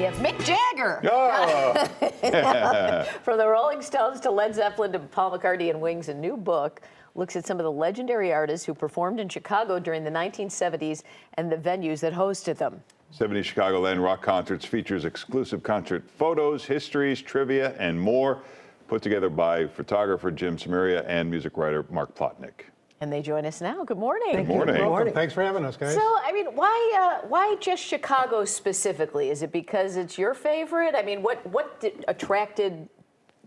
have Mick Jagger. Oh. From the Rolling Stones to Led Zeppelin to Paul McCartney and Wings, a new book looks at some of the legendary artists who performed in Chicago during the 1970s and the venues that hosted them. 70 Chicagoland Rock Concerts features exclusive concert photos, histories, trivia, and more, put together by photographer Jim Samaria and music writer Mark Plotnick. And they join us now. Good morning. Good morning. Good morning. Thanks for having us, guys. So, I mean, why just Chicago specifically? Is it because it's your favorite? I mean, what attracted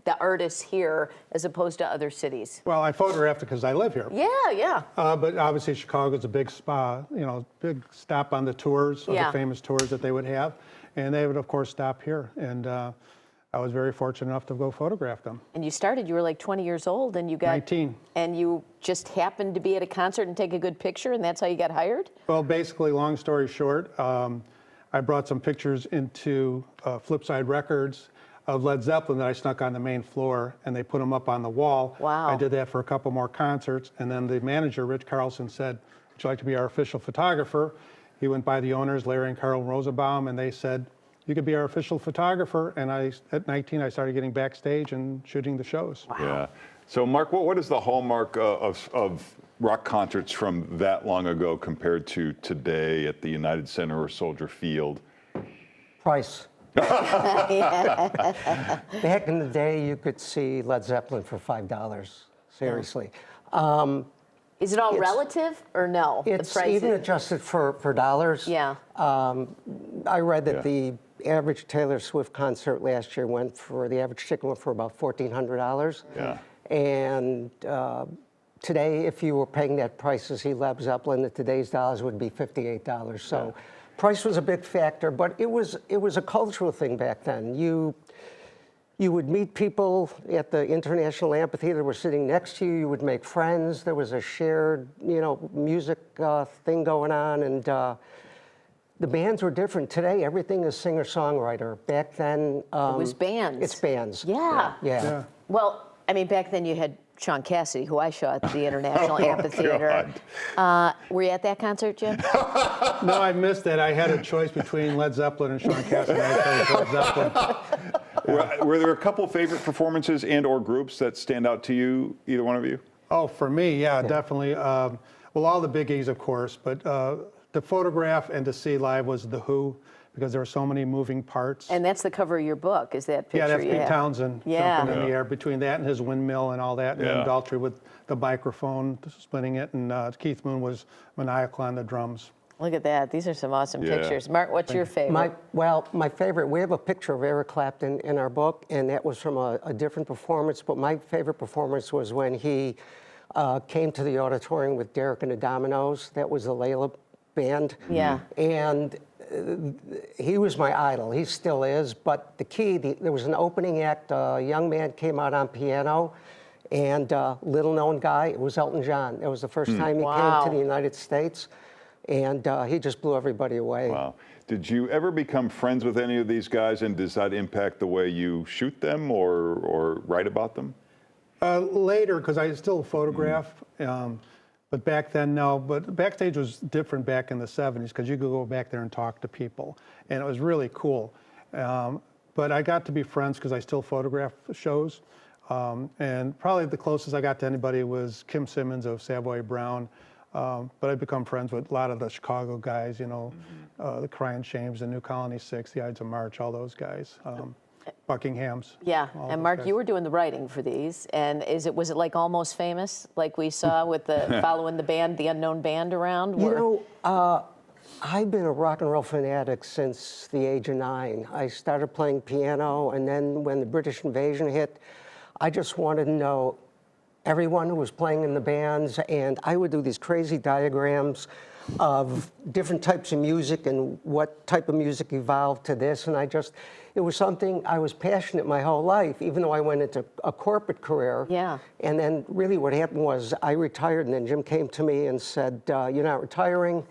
the artists here as opposed to other cities? Well, I photographed it because I live here. Yeah. But obviously, Chicago's a big big stop on the tours, Yeah. the famous tours that they would have, and they would, of course, stop here. And I was very fortunate enough to go photograph them. And you were like 20 years old, and you got 19. And you just happened to be at a concert and take a good picture, and that's how you got hired? Well, basically, long story short, I brought some pictures into Flipside Records of Led Zeppelin that I snuck on the main floor, and they put them up on the wall. Wow. I did that for a couple more concerts, and then the manager, Rich Carlson, said, "Would you like to be our official photographer?" He went by the owners, Larry and Carl Rosenbaum, and they said, "You could be our official photographer." And at 19, I started getting backstage and shooting the shows. Wow. Yeah. So, Mark, what is the hallmark of rock concerts from that long ago compared to today at the United Center or Soldier Field? Price. Back in the day, you could see Led Zeppelin for $5. Seriously. Is it all relative or no? It's the prices? even adjusted for dollars. Yeah. I read that the average Taylor Swift concert last year the average ticket went for about $1,400. Yeah. And today, if you were paying that price to see Led Zeppelin, at today's dollars would be $58. So price was a big factor, but it was a cultural thing back then. You would meet people at the International Amphitheater, were sitting next to you, you would make friends, there was a shared, music thing going on, and the bands were different. Today, everything is singer-songwriter. Back then... it was bands. It's bands. Yeah. Well, I mean, back then you had Sean Cassidy, who I saw at the International Amphitheater. Were you at that concert, Jim? No, I missed that. I had a choice between Led Zeppelin and Sean Cassidy. I chose Led Zeppelin. Were there a couple favorite performances and or groups that stand out to you, either one of you? Oh, for me, yeah. Definitely. Well, all the biggies, of course, but to photograph and to see live was The Who, because there were so many moving parts. And that's the cover of your book, is that picture? Yeah, that's you Pete have? Townsend jumping in the air between that and his windmill and all that, and then Daltrey with the microphone splitting it, and Keith Moon was maniacal on the drums. Look at that. These are some awesome pictures. Mark, what's your favorite? My favorite, we have a picture of Eric Clapton in our book, and that was from a different performance, but my favorite performance was when he came to the auditorium with Derek and the Dominoes. That was the Layla band. Yeah. And he was my idol. He still is, but there was an opening act. A young man came out on piano, and little known guy, it was Elton John. It was the first time he came to the United States. And he just blew everybody away. Wow. Did you ever become friends with any of these guys, and does that impact the way you shoot them or write about them? Later, because I still photograph, but back then, no. But backstage was different back in the 70s, because you could go back there and talk to people, and it was really cool. But I got to be friends because I still photograph shows. And probably the closest I got to anybody was Kim Simmons of Savoy Brown. But I've become friends with a lot of the Chicago guys, the Crying Shames, the New Colony Six, the Ides of March, all those guys, Buckingham's. Yeah, and Mark, you were doing the writing for these, and was it like Almost Famous, like we saw with the following the unknown band around? I've been a rock and roll fanatic since the age of 9. I started playing piano, and then when the British invasion hit, I just wanted to know everyone who was playing in the bands, and I would do these crazy diagrams of different types of music and what type of music evolved to this, and it was something I was passionate my whole life, even though I went into a corporate career. Yeah. And then really what happened was I retired, and then Jim came to me and said, you're not retiring,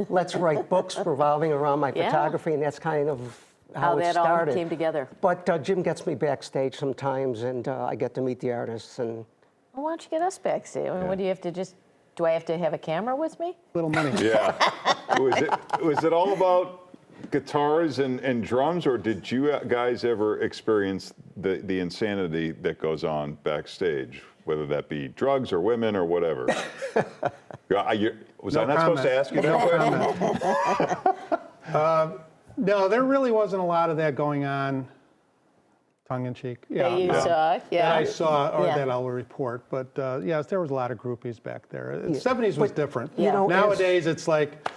let's write books revolving around my photography, and that's kind of how it that started. all came together. But Jim gets me backstage sometimes, and I get to meet the artists. And well, why don't you get us backstage? I mean, what do you have to do I have to have a camera with me? Little money. Yeah. Was it all about guitars and drums, or did you guys ever experience the insanity that goes on backstage, whether that be drugs or women or whatever? Was I not supposed to ask you that question? No, there really wasn't a lot of that going on, tongue in cheek. That you saw, yeah. That I saw, or Yeah. that I'll report. But yes, there was a lot of groupies back there. The 70s was different. you know, Nowadays, it's like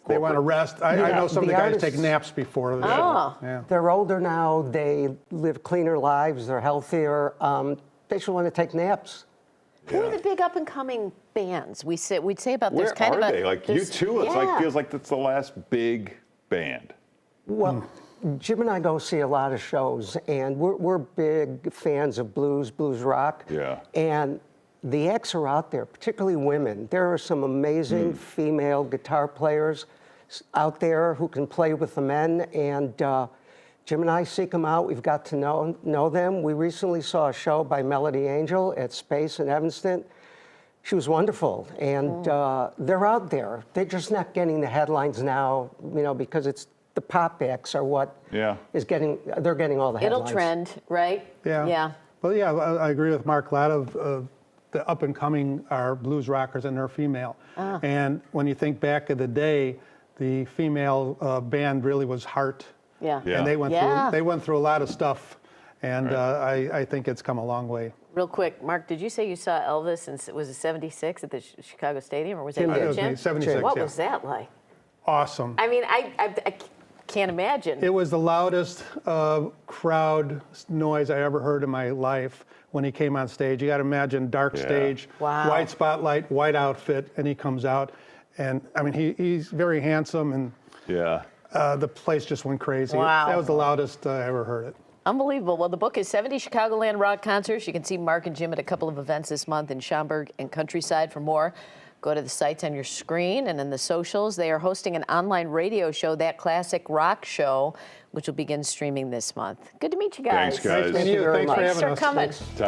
they want to rest. I know some of the the guys artists- take naps before the Oh. show. Yeah. They're older now. They live cleaner lives. They're healthier. They should want to take naps. Who are the big up and coming bands? We'd say about Where there's kind are of a they? Like there's- U2, it's yeah. like feels like that's the last big band. Well, Jim and I go see a lot of shows, and we're big fans of blues rock. Yeah. And the acts are out there, particularly women. There are some amazing female guitar players out there who can play with the men, and Jim and I seek them out. We've got to know them. We recently saw a show by Melody Angel at Space in Evanston. She was wonderful, and they're out there. They're just not getting the headlines now, because it's the pop acts are what is they're getting all the It'll headlines. trend, right? Yeah. Yeah. But yeah, I agree with Mark. A lot of the up and coming are blues rockers, and they're female. And when you think back of the day, the female band really was Heart. Yeah. Yeah. And they went Yeah. through a lot of stuff, and I think it's come a long way. Real quick, Mark, did you say you saw Elvis in, was it 76 at the Chicago Stadium, or was that Jim you, did. It was me, Jim? 76, What yeah. was that like? Awesome. I mean, I can't imagine. It was the loudest crowd noise I ever heard in my life when he came on stage. You got to imagine dark Yeah. stage, Wow. white spotlight, white outfit, and he comes out, and I mean he's very handsome, and Yeah. the place just went crazy. Wow. That was the loudest I ever heard it. Unbelievable. Well, the book is 70 Chicagoland Rock Concerts. You can see Mark and Jim at a couple of events this month in Schaumburg and Countryside. For more, go to the sites on your screen and in the socials. They are hosting an online radio show, That Classic Rock Show, which will begin streaming this month. Good to meet you guys. Thanks, guys. Thank you. very Thanks much. for Thanks having for us. coming. Thanks.